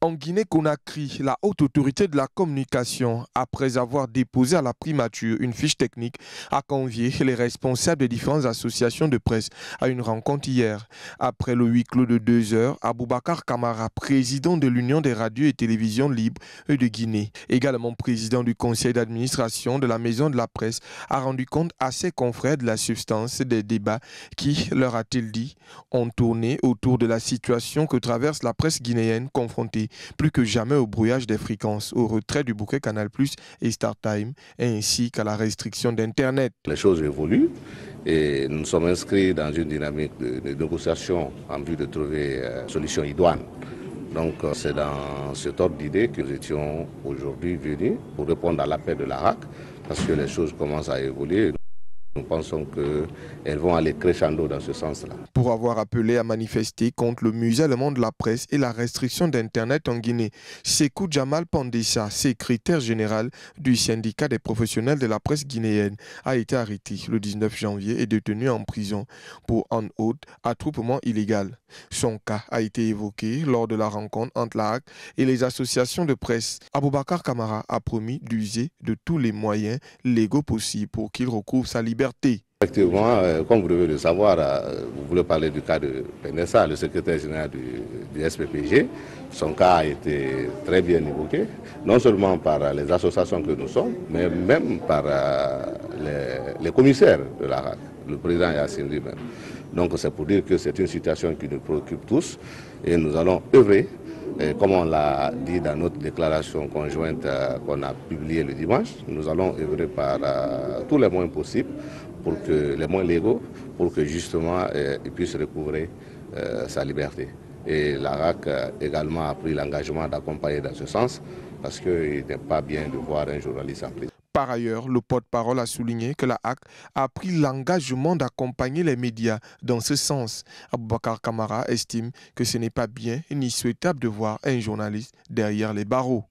En Guinée-Conakry, la haute autorité de la communication, après avoir déposé à la primature une fiche technique, a convié les responsables des différentes associations de presse à une rencontre hier. Après le huis clos de 2 heures, Aboubacar Kamara, président de l'Union des radios et télévisions libres de Guinée, également président du conseil d'administration de la Maison de la Presse, a rendu compte à ses confrères de la substance des débats qui, leur a-t-il dit, ont tourné autour de la situation que traverse la presse guinéenne confrontée plus que jamais au brouillage des fréquences, au retrait du bouquet Canal+ et StarTime, ainsi qu'à la restriction d'Internet. Les choses évoluent et nous sommes inscrits dans une dynamique de négociation en vue de trouver une solution idoine. Donc c'est dans cet ordre d'idée que nous étions aujourd'hui venus pour répondre à l'appel de l'ARAC, parce que les choses commencent à évoluer. Nous pensons qu'elles vont aller crescendo dans ce sens-là. Pour avoir appelé à manifester contre le musellement de la presse et la restriction d'Internet en Guinée, Sékou Jamal Pandessa, secrétaire général du syndicat des professionnels de la presse guinéenne, a été arrêté le 19 janvier et détenu en prison pour en haute attroupement illégal. Son cas a été évoqué lors de la rencontre entre l'ARAC et les associations de presse. Aboubacar Kamara a promis d'user de tous les moyens légaux possibles pour qu'il recouvre sa liberté. Effectivement, comme vous devez le savoir, vous voulez parler du cas de Pandessa, le secrétaire général du SPPG. Son cas a été très bien évoqué, non seulement par les associations que nous sommes, mais même par les commissaires de l'ARAC, le président Yassine lui-même. Donc c'est pour dire que c'est une situation qui nous préoccupe tous et nous allons œuvrer, comme on l'a dit dans notre déclaration conjointe qu'on a publiée le dimanche, nous allons œuvrer par tous les moyens possibles, pour que les moyens légaux, pour que justement il puisse recouvrer sa liberté. Et l'ARAC également a pris l'engagement d'accompagner dans ce sens, parce qu'il n'est pas bien de voir un journaliste en prison. Par ailleurs, le porte-parole a souligné que la HAC a pris l'engagement d'accompagner les médias dans ce sens. Aboubacar Kamara estime que ce n'est pas bien ni souhaitable de voir un journaliste derrière les barreaux.